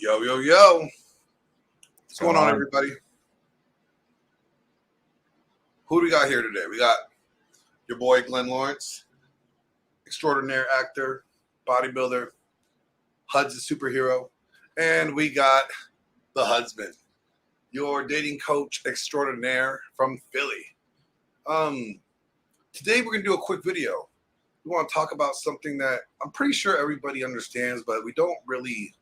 Yo, yo, yo. What's going on, on. everybody? Who do we got here today? We got your boy, Glenn Lawrence, extraordinaire actor, bodybuilder, HUD's a superhero, and we got the husband, your dating coach extraordinaire from Philly. Today we're going to do a quick video. We want to talk about something that I'm pretty sure everybody understands, but we don't really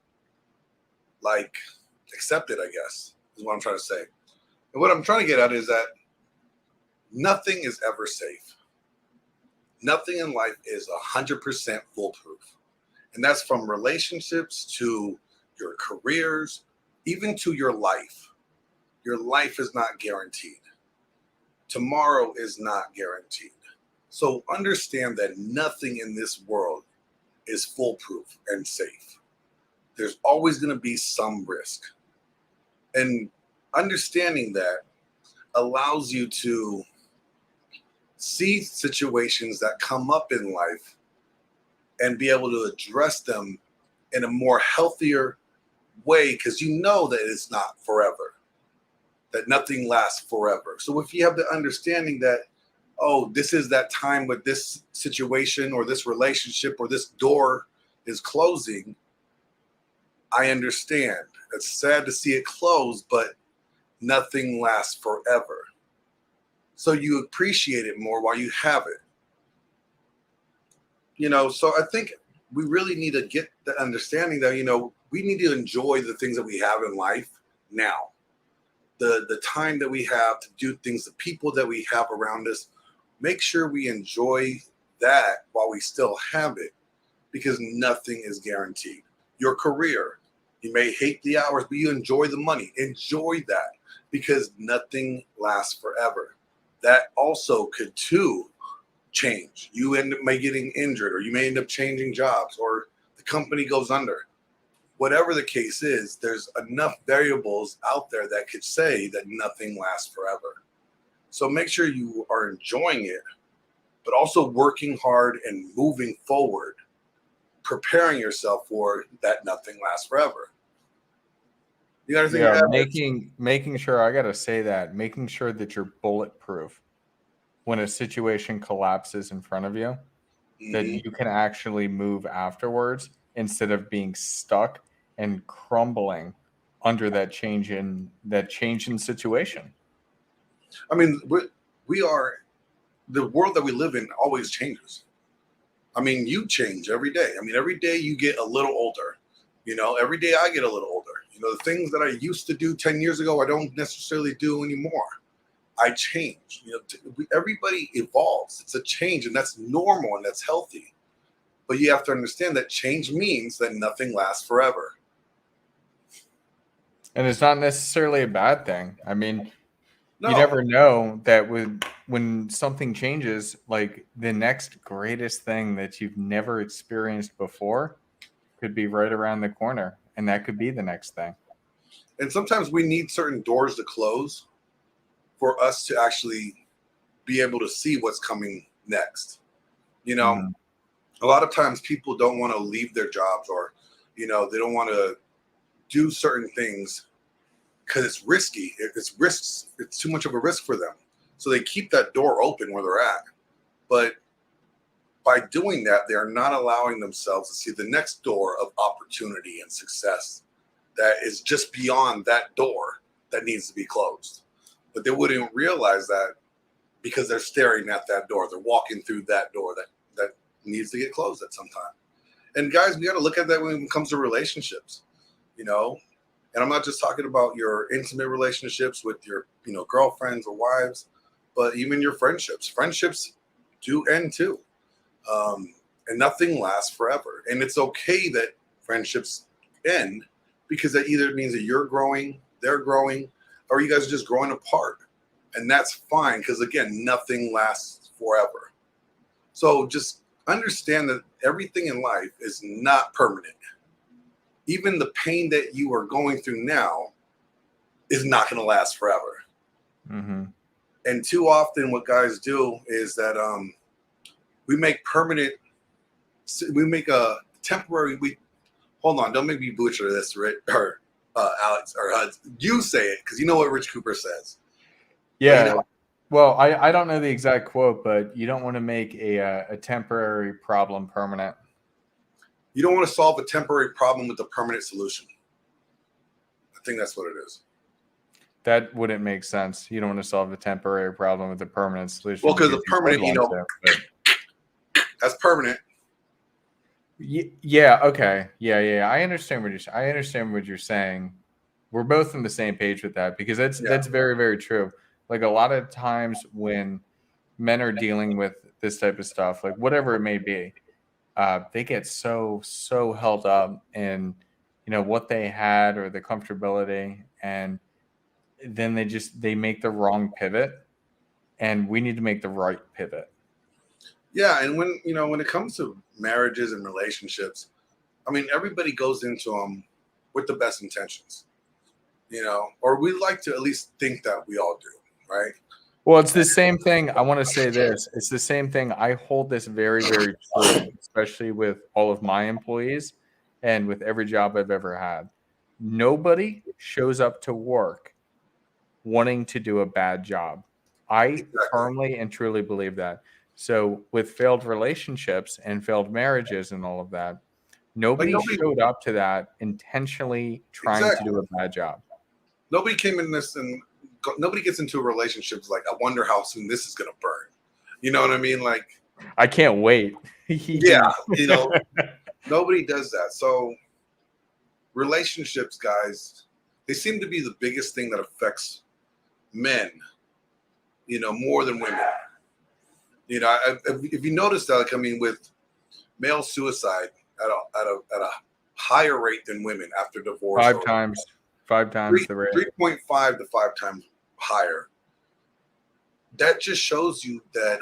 accept it, I guess, is what I'm trying to say. And what I'm trying to get at is that nothing is ever safe. Nothing in life is 100% foolproof. And that's from relationships to your careers, even to your life. Your life is not guaranteed. Tomorrow is not guaranteed. So understand that nothing in this world is foolproof and safe. There's always going to be some risk. And understanding that allows you to see situations that come up in life and be able to address them in a more healthier way, because you know that it's not forever, that nothing lasts forever. So if you have the understanding that, oh, this is that time with this situation or this relationship or this door is closing, I understand. It's sad to see it close, but nothing lasts forever. So you appreciate it more while you have it. So I think we really need to get the understanding that, we need to enjoy the things that we have in life now. The time that we have to do things, the people that we have around us, make sure we enjoy that while we still have it, because nothing is guaranteed. Your career, you may hate the hours, but you enjoy the money. Enjoy that, because nothing lasts forever. That also could too change. You may getting injured, or you may end up changing jobs, or the company goes under. Whatever the case is, there's enough variables out there that could say that nothing lasts forever. So make sure you are enjoying it, but also working hard and moving forward, preparing yourself for that nothing lasts forever. You got anything to add? Making sure, I gotta say that, making sure that you're bulletproof when a situation collapses in front of you, that you can actually move afterwards instead of being stuck and crumbling under that change in situation. I mean, we are, the world that we live in always changes. I mean, you change every day. I mean, every day you get a little older. Every day I get a little older. The things that I used to do 10 years ago, I don't necessarily do anymore. I change. Everybody evolves. It's a change, and that's normal and that's healthy. But you have to understand that change means that nothing lasts forever. And it's not necessarily a bad thing. I mean, No. You never know that when something changes, like the next greatest thing that you've never experienced before could be right around the corner, and that could be the next thing. And sometimes we need certain doors to close for us to actually be able to see what's coming next. A lot of times people don't want to leave their jobs, or, they don't want to do certain things because it's risky. It's risks. It's too much of a risk for them. So they keep that door open where they're at. But by doing that, they are not allowing themselves to see the next door of opportunity and success that is just beyond that door that needs to be closed. But they wouldn't realize that because they're staring at that door. They're walking through that door that needs to get closed at some time. And guys, we got to look at that when it comes to relationships, And I'm not just talking about your intimate relationships with your, girlfriends or wives, but even your friendships. Friendships do end too. And nothing lasts forever. And it's okay that friendships end, because that either means that you're growing, they're growing, or you guys are just growing apart. And that's fine, because again, nothing lasts forever. So just understand that everything in life is not permanent. Even the pain that you are going through now is not going to last forever. Mm-hmm. And too often what guys do is that we make a temporary, we hold on, don't make me butcher this, Rick, or Alex, or you say it, because you know what Rich Cooper says. Yeah. Well, I don't know the exact quote, but you don't want to make a temporary problem permanent. You don't want to solve a temporary problem with a permanent solution. I think that's what it is. That wouldn't make sense. You don't want to solve a temporary problem with a permanent solution. Well, because the permanent, that's permanent. Yeah. Okay. Yeah. I understand what you're saying. We're both on the same page with that, because that's very, very true. Like, a lot of times when men are dealing with this type of stuff, like whatever it may be, they get so held up in, what they had or the comfortability, and then they make the wrong pivot, and we need to make the right pivot. Yeah, and when it comes to marriages and relationships, I mean, everybody goes into them with the best intentions, or we like to at least think that we all do, right? Well, it's the same thing. I want to say this. It's the same thing. I hold this very, very true, especially with all of my employees and with every job I've ever had. Nobody shows up to work wanting to do a bad job. I firmly and truly believe that. So with failed relationships and failed marriages and all of that, nobody showed up to that intentionally trying to do a bad job. Nobody came in this, and nobody gets into a relationship like, I wonder how soon this is going to burn. You know what I mean? Like, I can't wait. Yeah, nobody does that. So relationships, guys, they seem to be the biggest thing that affects men, more than women. If you notice that, like, I mean, with male suicide at a higher rate than women after divorce, five times the rate, 3.5 to 5 times higher. That just shows you that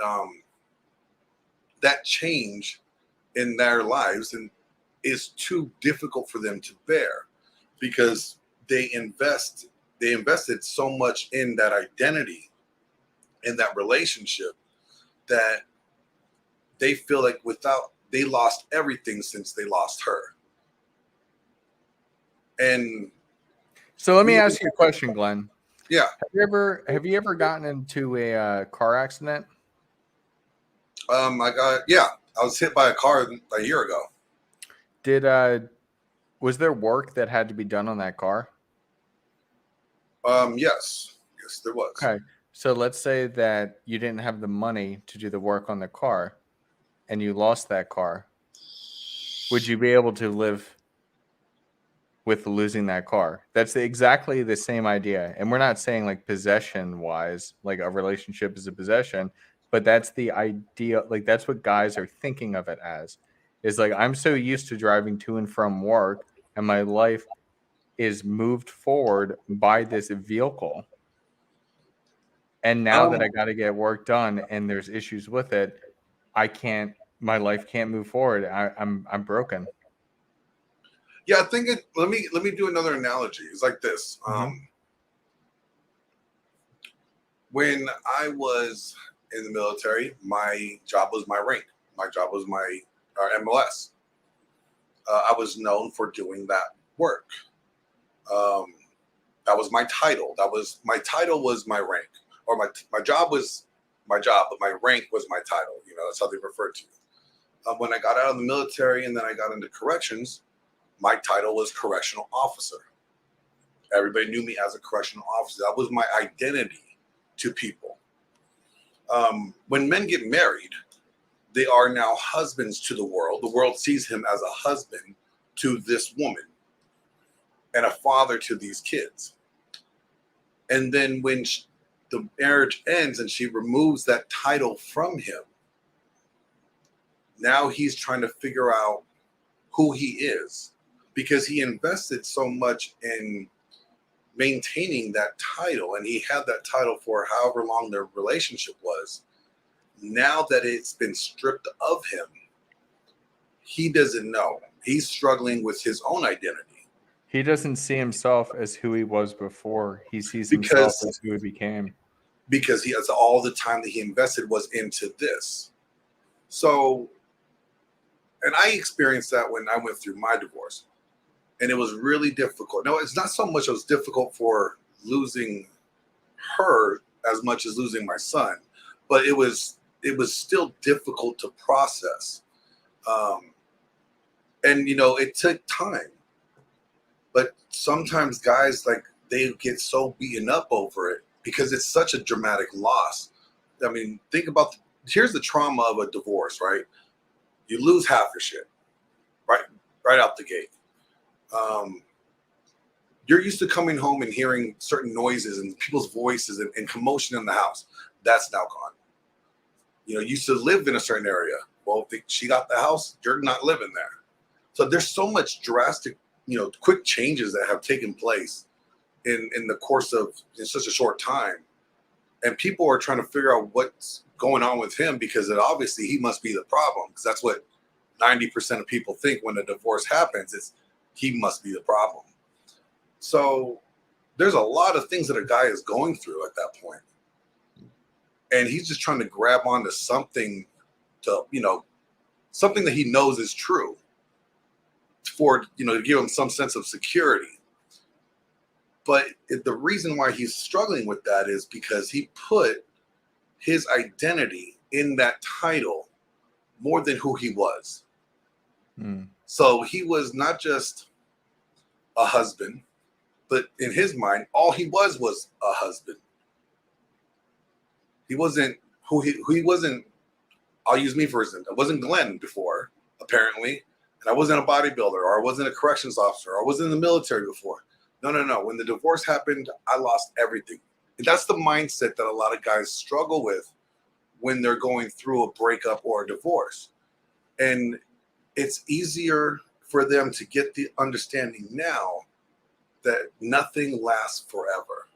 that change in their lives and is too difficult for them to bear, because they invested so much in that identity, in that relationship, that they feel like they lost everything since they lost her. And so let me ask you a question, Glenn. Yeah. Have you ever gotten into a car accident? I was hit by a car a year ago. Was there work that had to be done on that car? Yes, there was. Okay, so let's say that you didn't have the money to do the work on the car, and you lost that car. Would you be able to live with losing that car? That's exactly the same idea. And we're not saying like possession wise, like a relationship is a possession, but that's the idea. Like, that's what guys are thinking of it as, is like, I'm so used to driving to and from work, and my life is moved forward by this vehicle. And now that I got to get work done and there's issues with it, my life can't move forward. I'm broken. Yeah, I think let me do another analogy. It's like this. When I was in the military, my job was my rank. My job was my MLS. I was known for doing that work. That was my title. My title was my rank, or my job was my job, but my rank was my title. That's how they referred to it. When I got out of the military and then I got into corrections, my title was correctional officer. Everybody knew me as a correctional officer. That was my identity to people. When men get married, they are now husbands to the world. The world sees him as a husband to this woman and a father to these kids. And then when the marriage ends and she removes that title from him, now he's trying to figure out who he is, because he invested so much in maintaining that title, and he had that title for however long their relationship was. Now that it's been stripped of him, he doesn't know. He's struggling with his own identity. He doesn't see himself as who he was before. He sees himself as who he became. Because he has all the time that he invested was into this. So, and I experienced that when I went through my divorce. and it was really difficult. No, it's not so much it was difficult for losing her as much as losing my son, but it was still difficult to process. And it took time. But sometimes guys, like, they get so beaten up over it because it's such a dramatic loss. I mean, think about here's the trauma of a divorce, right? You lose half your shit, right out the gate. You're used to coming home and hearing certain noises and people's voices and commotion in the house. That's now gone. You used to live in a certain area. Well, if she got the house, you're not living there. So there's so much drastic, quick changes that have taken place in the course of in such a short time. And people are trying to figure out what's going on with him because obviously he must be the problem, because that's what 90% of people think when a divorce happens is he must be the problem. So there's a lot of things that a guy is going through at that point. And he's just trying to grab onto something something that he knows is true for, to give him some sense of security. But the reason why he's struggling with that is because he put his identity in that title more than who he was. So he was not just a husband, but in his mind, all he was a husband. He wasn't who he wasn't. I'll use me for instance. I wasn't Glenn before, apparently, and I wasn't a bodybuilder, or I wasn't a corrections officer, or I wasn't in the military before. No. When the divorce happened, I lost everything. And that's the mindset that a lot of guys struggle with when they're going through a breakup or a divorce. And it's easier for them to get the understanding now that nothing lasts forever.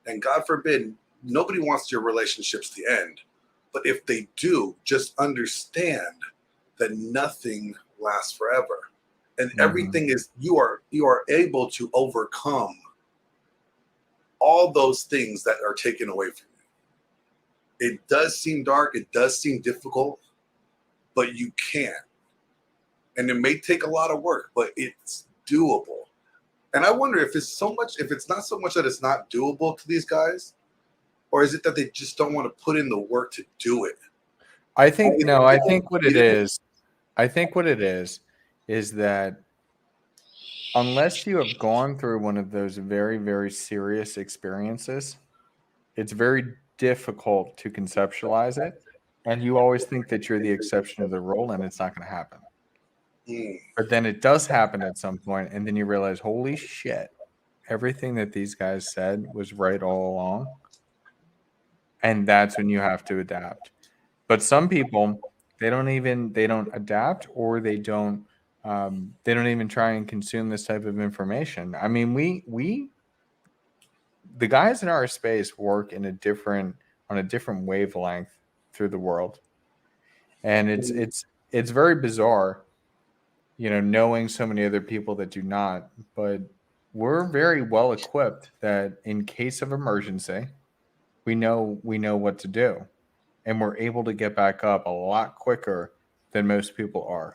And God forbid, nobody wants your relationships to end. But if they do, just understand that nothing lasts forever. And everything is, you are able to overcome all those things that are taken away from you. It does seem dark, it does seem difficult, but you can. And it may take a lot of work, but it's doable. And I wonder if it's not so much that it's not doable to these guys, or is it that they just don't want to put in the work to do it? I think what it is that unless you have gone through one of those very, very serious experiences, it's very difficult to conceptualize it. And you always think that you're the exception of the rule, and it's not going to happen. But then it does happen at some point, and then you realize, holy shit, everything that these guys said was right all along. And that's when you have to adapt. But some people, they don't adapt, or they don't even try and consume this type of information. I mean, the guys in our space work on a different wavelength through the world. And it's very bizarre, knowing so many other people that do not, but we're very well equipped that in case of emergency, we know what to do, and we're able to get back up a lot quicker than most people are.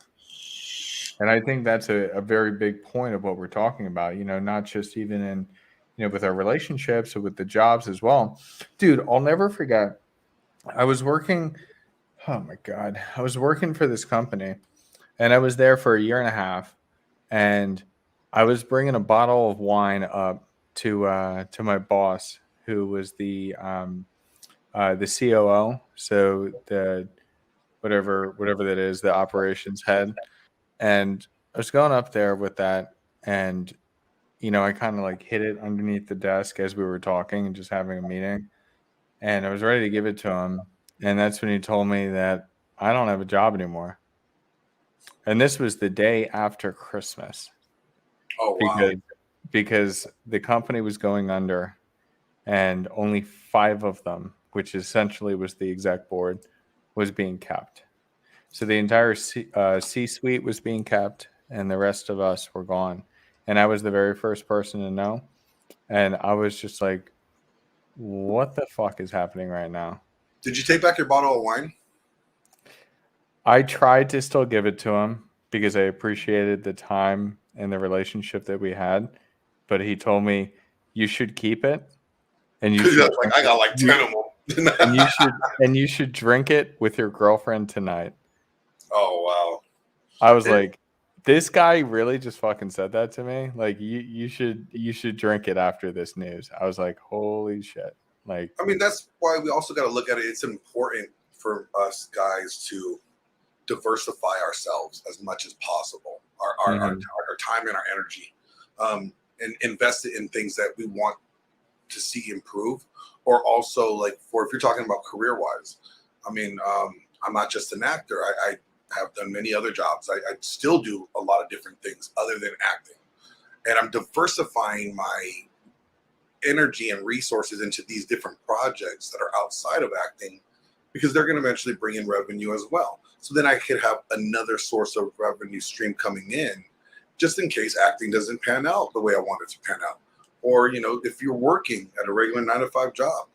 And I think that's a very big point of what we're talking about, not just even in, with our relationships, but with the jobs as well. Dude, I'll never forget. I was working for this company, and I was there for a year and a half, and I was bringing a bottle of wine up to my boss, who was the COO, so the whatever that is, the operations head. And I was going up there with that, and I kind of like hid it underneath the desk as we were talking and just having a meeting, and I was ready to give it to him, and that's when he told me that I don't have a job anymore. And this was the day after Christmas. Oh, wow. Because the company was going under, and only 5 of them, which essentially was the exec board, was being kept. So the entire C-suite was being kept, and the rest of us were gone. And I was the very first person to know. And I was just like, what the fuck is happening right now? Did you take back your bottle of wine? I tried to still give it to him because I appreciated the time in the relationship that we had, but he told me you should keep it and you should Like I got like 10 of them. and you should drink it with your girlfriend tonight. Oh wow. I was like, this guy really just fucking said that to me. Like you should drink it after this news. I was like, holy shit. Like, I mean, that's why we also got to look at it. It's important for us guys to diversify ourselves as much as possible, our time and our energy, and invest it in things that we want to see improve, or also like for if you're talking about career wise. I mean, I'm not just an actor. I have done many other jobs. I still do a lot of different things other than acting, and I'm diversifying my energy and resources into these different projects that are outside of acting, because they're going to eventually bring in revenue as well. So then I could have another source of revenue stream coming in, just in case acting doesn't pan out the way I want it to pan out. Or, you know, if you're working at a regular 9-to-5 job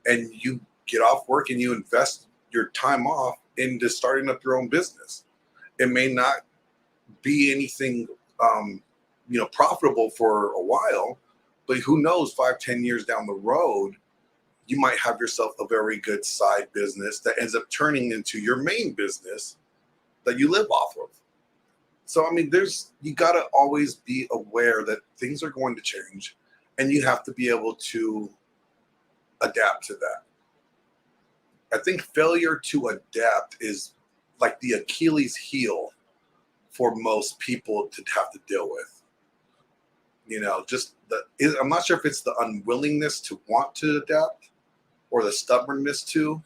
and you get off work and you invest your time off into starting up your own business, it may not be anything, profitable for a while, but who knows, 5-10 years down the road, you might have yourself a very good side business that ends up turning into your main business that you live off of. So, I mean, you got to always be aware that things are going to change, and you have to be able to adapt to that. I think failure to adapt is like the Achilles heel for most people to have to deal with. You know, I'm not sure if it's the unwillingness to want to adapt, or the stubbornness to,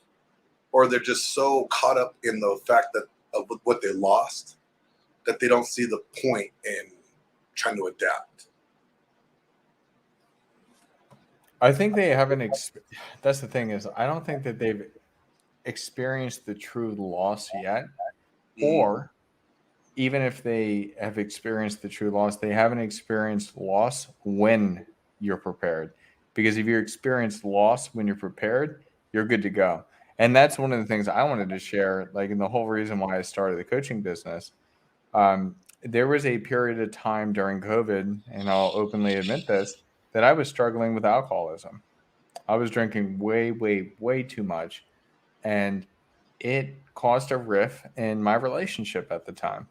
or they're just so caught up in the fact that of what they lost that they don't see the point in trying to adapt. I think they haven't. That's the thing, is I don't think that they've experienced the true loss yet, or even if they have experienced the true loss, they haven't experienced loss when you're prepared. Because if you experience loss when you're prepared, you're good to go. And that's one of the things I wanted to share, like in the whole reason why I started the coaching business. There was a period of time during COVID, and I'll openly admit this, that I was struggling with alcoholism. I was drinking way, way, way too much. And it caused a rift in my relationship at the time.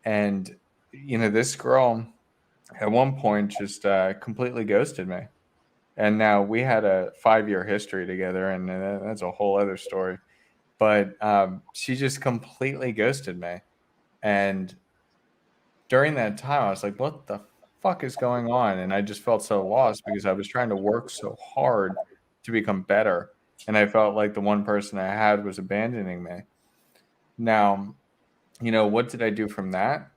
And, you know, this girl at one point just completely ghosted me. And now we had a 5-year history together, and that's a whole other story. But she just completely ghosted me. And during that time, I was like, what the fuck is going on? And I just felt so lost because I was trying to work so hard to become better. And I felt like the one person I had was abandoning me. Now, you know, what did I do from that?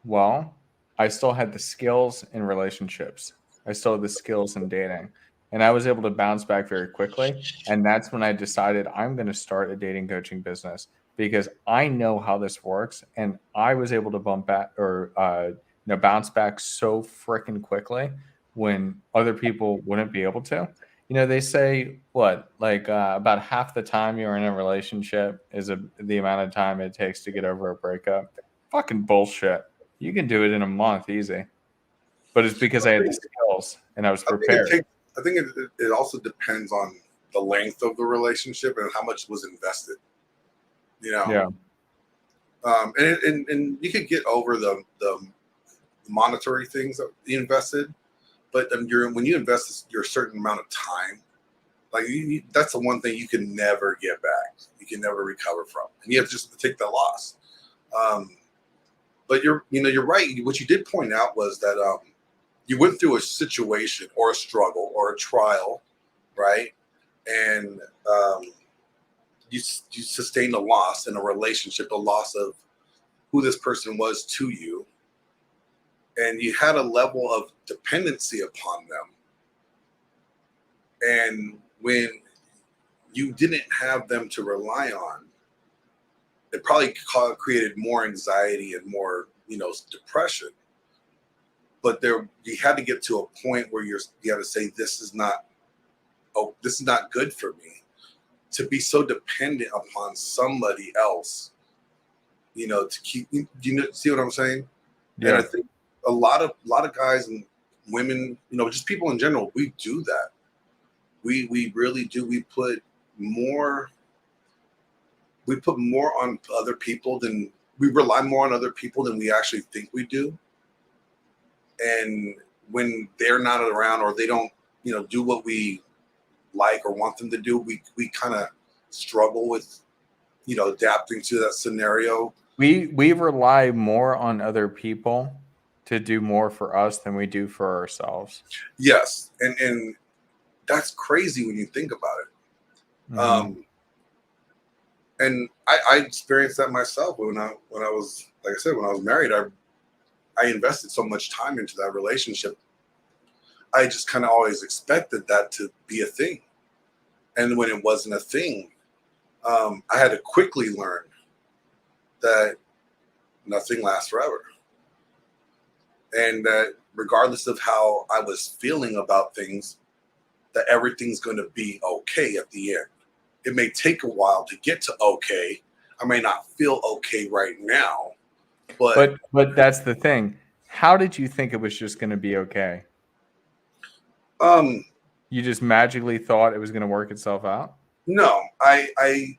Well, I still had the skills in relationships. I still had the skills in dating. And I was able to bounce back very quickly. And that's when I decided I'm going to start a dating coaching business, because I know how this works. And I was able to bounce back so freaking quickly when other people wouldn't be able to. You know, they say about half the time you're in a relationship is the amount of time it takes to get over a breakup. Fucking bullshit. You can do it in a month easy. But it's because I had the skills and I was prepared. I think it also depends on the length of the relationship and how much was invested. You know? Yeah. And you could get over the monetary things that you invested, but when you invest your certain amount of time, like that's the one thing you can never get back. You can never recover from, and you have just to take the loss. But you're right. What you did point out was that you went through a situation or a struggle or a trial, right? And you sustained a loss in a relationship, a loss of who this person was to you. And you had a level of dependency upon them. And when you didn't have them to rely on, it probably created more anxiety and more, depression. But you had to get to a point where you had to say, this is not good for me. To be so dependent upon somebody else, to keep, see what I'm saying? Yeah. And I think a lot of guys and women, just people in general, we do that. We really do. We put more on other people than we rely more on other people than we actually think we do. And when they're not around or they don't, do what we like or want them to do, we kind of struggle with, adapting to that scenario. We rely more on other people to do more for us than we do for ourselves. Yes, and that's crazy when you think about it. Mm-hmm. And I experienced that myself when I was, like I said, when I was married. I invested so much time into that relationship. I just kind of always expected that to be a thing, and when it wasn't a thing, I had to quickly learn that nothing lasts forever, and that regardless of how I was feeling about things, that everything's going to be okay at the end. It may take a while to get to okay. I may not feel okay right now, but that's the thing. How did you think it was just going to be okay? You just magically thought it was going to work itself out? No, I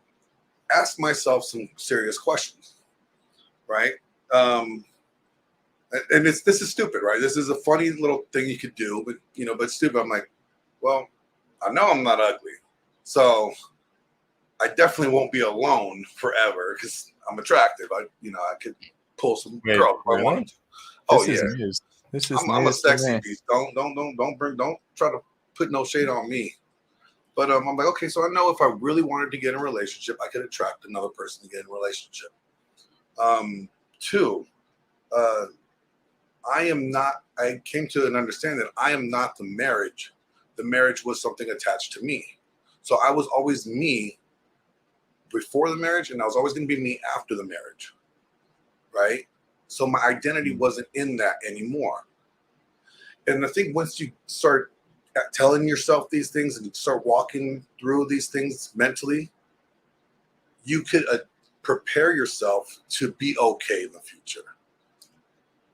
asked myself some serious questions, right? And this is stupid, right? This is a funny little thing you could do, but stupid. I'm like, well, I know I'm not ugly, so I definitely won't be alone forever because I'm attractive. I could pull some girl if I wanted to. Oh this yeah, is news. This is I'm a news sexy beast. Don't try to put no shade on me. But I'm like, okay, so I know if I really wanted to get in a relationship, I could attract another person to get in a relationship. Two, I came to an understanding that I am not the marriage. The marriage was something attached to me. So I was always me before the marriage, and I was always going to be me after the marriage, right? So my identity wasn't in that anymore. And I think once you start telling yourself these things and you start walking through these things mentally, you could prepare yourself to be okay in the future.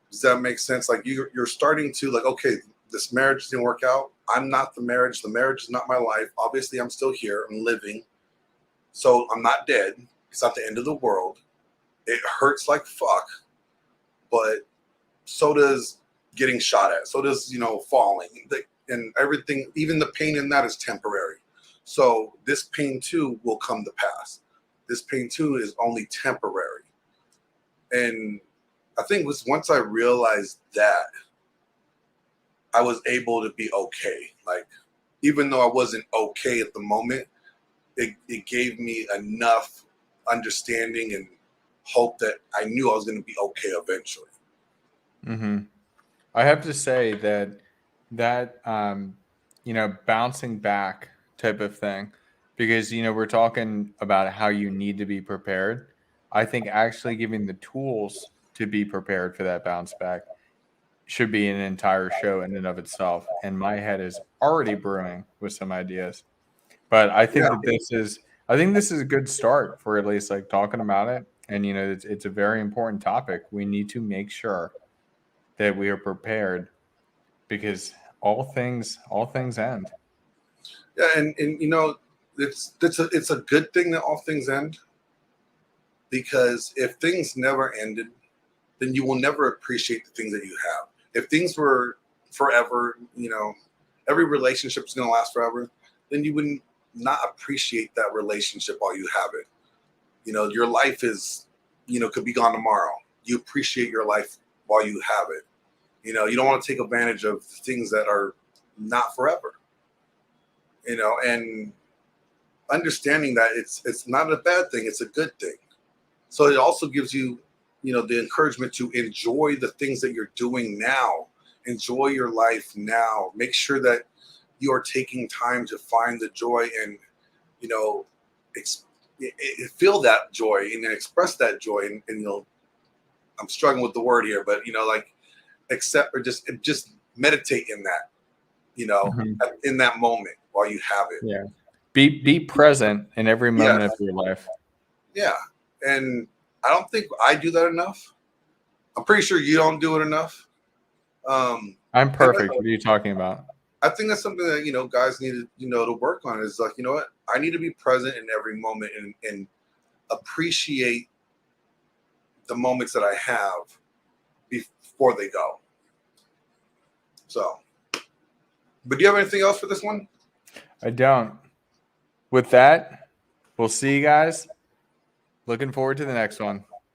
Does that make sense? Like you're starting to like, okay, this marriage didn't work out. I'm not the marriage. The marriage is not my life. Obviously, I'm still here. I'm living. So I'm not dead. It's not the end of the world. It hurts like fuck, but so does getting shot at. So does, falling. And everything, even the pain in that is temporary. So this pain too will come to pass. This pain too is only temporary. And I think once I realized that, I was able to be okay. Like, even though I wasn't okay at the moment, it gave me enough understanding and hope that I knew I was going to be okay eventually. Mm-hmm. I have to say that bouncing back type of thing, because we're talking about how you need to be prepared. I think actually giving the tools to be prepared for that bounce back should be an entire show in and of itself. And my head is already brewing with some ideas. But I think this is a good start for at least like talking about it. And it's a very important topic. We need to make sure that we are prepared, because all things end. Yeah, and it's a good thing that all things end, because if things never ended, then you will never appreciate the things that you have. If things were forever, every relationship is going to last forever, then you wouldn't not appreciate that relationship while you have it. Your life is, could be gone tomorrow. You appreciate your life while you have it. You don't want to take advantage of things that are not forever. And understanding that it's not a bad thing, it's a good thing. So it also gives you, the encouragement to enjoy the things that you're doing now. Enjoy your life now. Make sure that you are taking time to find the joy and, feel that joy and express that joy. And I'm struggling with the word here, but, like accept or just meditate in that, Mm-hmm. in that moment while you have it. Yeah. Be present in every moment Yes. of your life. Yeah. And I don't think I do that enough. I'm pretty sure you don't do it enough. I'm perfect. What are you talking about? I think that's something that, guys need to, to work on is like, you know what? I need to be present in every moment and appreciate the moments that I have before they go. So, but do you have anything else for this one? I don't. With that, we'll see you guys. Looking forward to the next one.